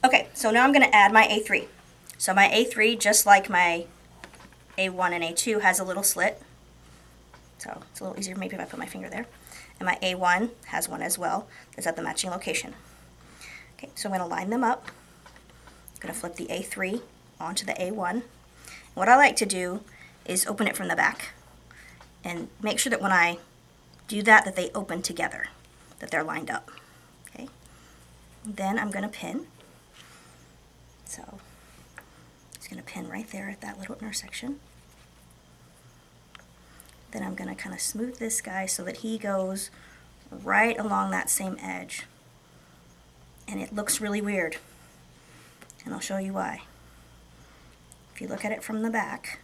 Okay, so now I'm going to add my A3. So my A3, just like my A1 and A2, has a little slit. So it's a little easier maybe if I put my finger there. And my A1 has one as well. It's at the matching location. Okay, so I'm going to line them up. I'm going to flip the A3 onto the A1. What I like to do is open it from the back and make sure that when I do that, that they open together, that they're lined up. Okay. Then I'm going to pin. So it's going to pin right there at that little intersection. Then I'm going to kind of smooth this guy so that he goes right along that same edge. And it looks really weird. And I'll show you why. If you look at it from the back,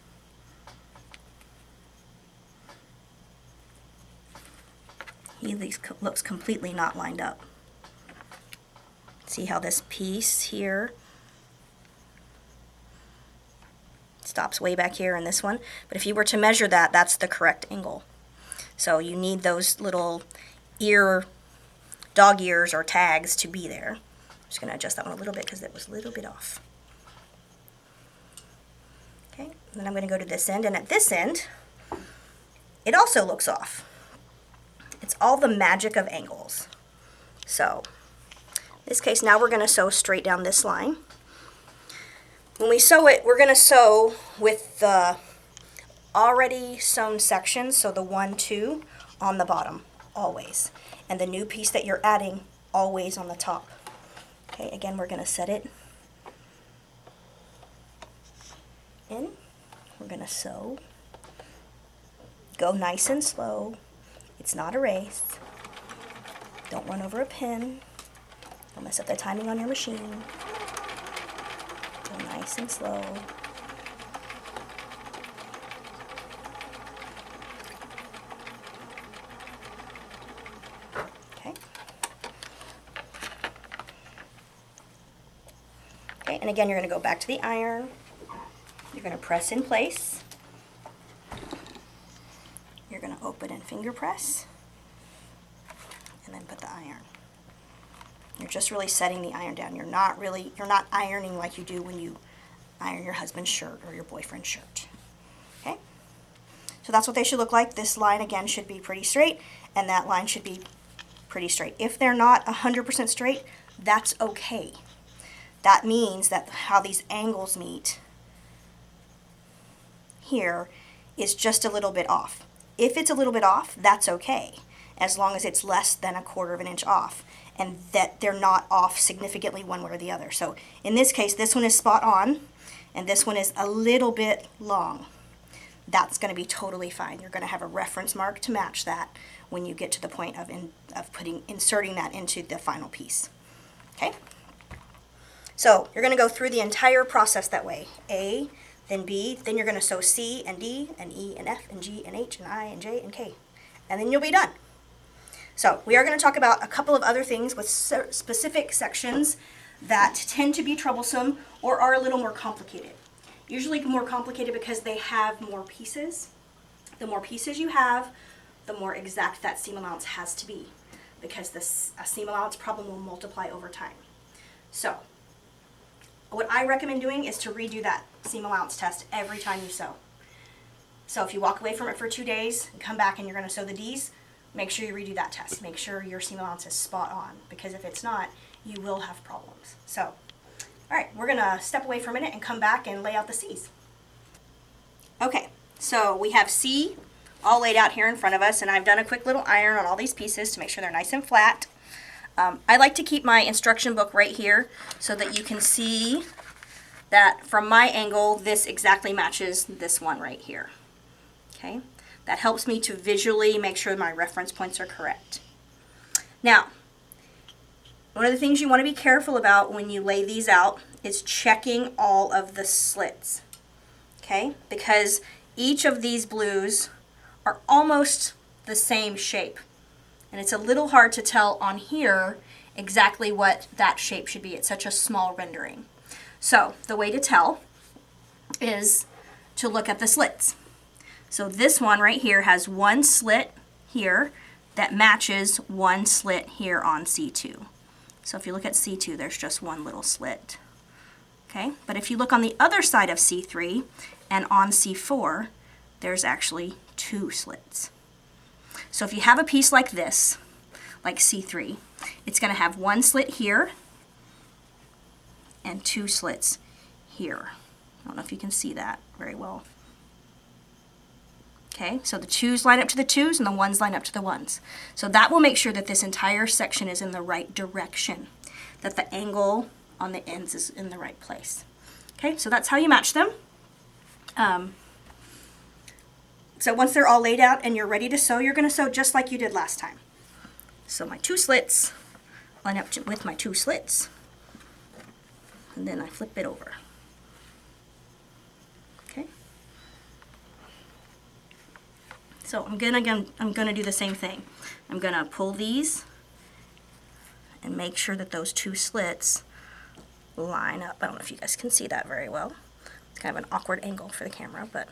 he looks completely not lined up. See how this piece here stops way back here in this one? But if you were to measure that, that's the correct angle. So you need those little dog ears or tags to be there. I'm just going to adjust that one a little bit because it was a little bit off. Okay, then I'm going to go to this end, and at this end, it also looks off. It's all the magic of angles. So, in this case, now we're going to sew straight down this line. When we sew it, we're going to sew with the already sewn sections, so the 1, 2 on the bottom, always. And the new piece that you're adding, always on the top. Okay, again, we're going to set it in. We're going to sew. Go nice and slow. It's not a race. Don't run over a pin. Don't mess up the timing on your machine. Go nice and slow. Okay. Okay, and again, you're going to go back to the iron. You're going to press in place. You're going to open and finger press. And then put the iron. You're just really setting the iron down. You're not ironing like you do when you iron your husband's shirt or your boyfriend's shirt. Okay? So that's what they should look like. This line, again, should be pretty straight, and that line should be pretty straight. If they're not 100% straight, that's okay. That means that how these angles meet here is just a little bit off. If it's a little bit off, that's okay, as long as it's less than 1/4 of an inch off, and that they're not off significantly one way or the other. So in this case, this one is spot on, and this one is a little bit long. That's going to be totally fine. You're going to have a reference mark to match that when you get to the point of inserting that into the final piece. Okay? So you're going to go through the entire process that way. A, then B, then you're going to sew C and D and E and F and G and H and I and J and K. And then you'll be done. So we are going to talk about a couple of other things with specific sections that tend to be troublesome or are a little more complicated. Usually more complicated because they have more pieces. The more pieces you have, the more exact that seam allowance has to be, because a seam allowance problem will multiply over time. So what I recommend doing is to redo that seam allowance test every time you sew. So if you walk away from it for 2 days and come back and you're going to sew the D's, make sure you redo that test. Make sure your seam allowance is spot on, because if it's not, you will have problems. So, all right, we're going to step away for a minute and come back and lay out the C's. Okay, so we have C all laid out here in front of us, and I've done a quick little iron on all these pieces to make sure they're nice and flat. I like to keep my instruction book right here so that you can see that from my angle, this exactly matches this one right here. Okay, that helps me to visually make sure my reference points are correct. Now, one of the things you want to be careful about when you lay these out is checking all of the slits. Okay, because each of these blues are almost the same shape. And it's a little hard to tell on here exactly what that shape should be. It's such a small rendering. So the way to tell is to look at the slits. So this one right here has one slit here that matches one slit here on C2. So if you look at C2, there's just one little slit. Okay, but if you look on the other side of C3 and on C4, there's actually 2 slits. So if you have a piece like this, like C3, it's going to have 1 slit here and 2 slits here. I don't know if you can see that very well. Okay, so the 2's line up to the 2's and the 1's line up to the 1's. So that will make sure that this entire section is in the right direction, that the angle on the ends is in the right place. Okay, so that's how you match them. So once they're all laid out and you're ready to sew, you're going to sew just like you did last time. So my 2 slits line up with my 2 slits, and then I flip it over. Okay. So I'm gonna do the same thing. I'm gonna pull these and make sure that those 2 slits line up. I don't know if you guys can see that very well. It's kind of an awkward angle for the camera, but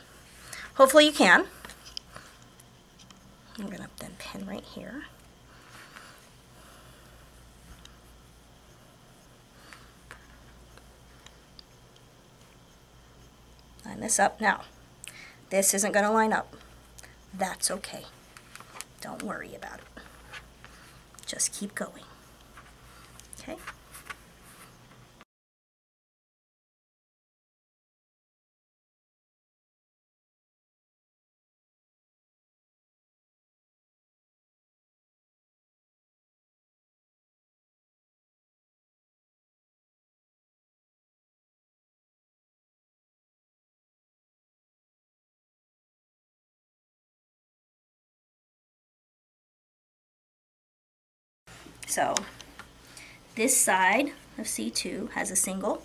hopefully you can. I'm gonna then pin right here. Line this up. Now, this isn't gonna line up. That's okay. Don't worry about it. Just keep going. Okay? So this side of C2 has a single.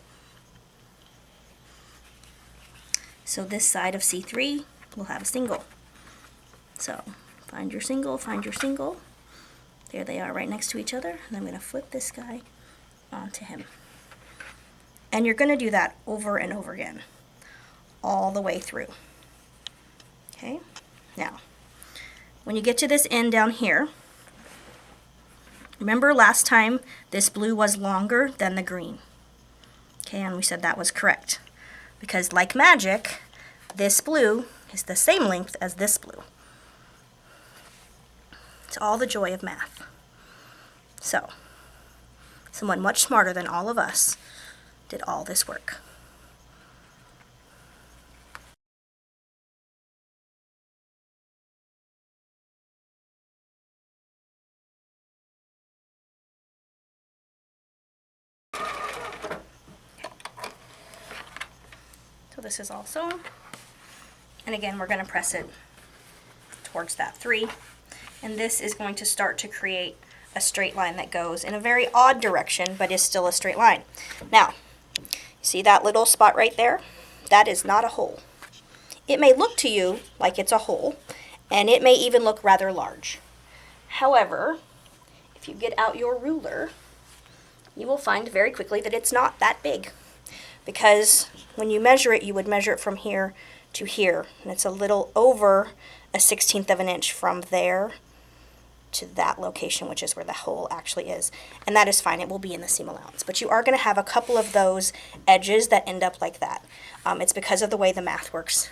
So this side of C3 will have a single. So find your single, find your single. There they are right next to each other. And I'm going to flip this guy onto him. And you're going to do that over and over again, all the way through. Okay? Now, when you get to this end down here, remember last time this blue was longer than the green. Okay, and we said that was correct. Because like magic, this blue is the same length as this blue. It's all the joy of math. So, someone much smarter than all of us did all this work. So this is all sewn. And again, we're going to press it towards that 3. And this is going to start to create a straight line that goes in a very odd direction, but is still a straight line. Now, see that little spot right there? That is not a hole. It may look to you like it's a hole, and it may even look rather large. However, if you get out your ruler, you will find very quickly that it's not that big. Because when you measure it, you would measure it from here to here. And it's a little over a 1/16 of an inch from there to that location, which is where the hole actually is. And that is fine. It will be in the seam allowance. But you are going to have a couple of those edges that end up like that. It's because of the way the math works.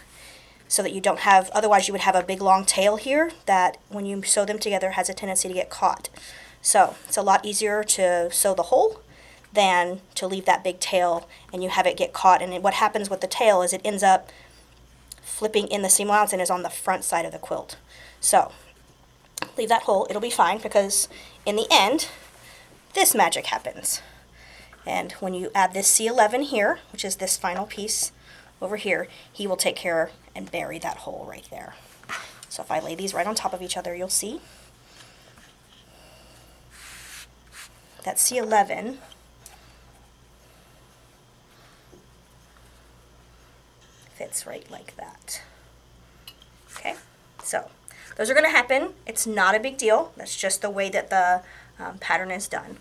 So that you don't have, otherwise you would have a big long tail here that when you sew them together has a tendency to get caught. So it's a lot easier to sew the hole than to leave that big tail and you have it get caught. And what happens with the tail is it ends up flipping in the seam allowance and is on the front side of the quilt. So leave that hole. It'll be fine because in the end, this magic happens. And when you add this C11 here, which is this final piece over here, he will take care and bury that hole right there. So if I lay these right on top of each other, you'll see that C11 fits right like that. Okay, so those are going to happen. It's not a big deal. That's just the way that the pattern is done.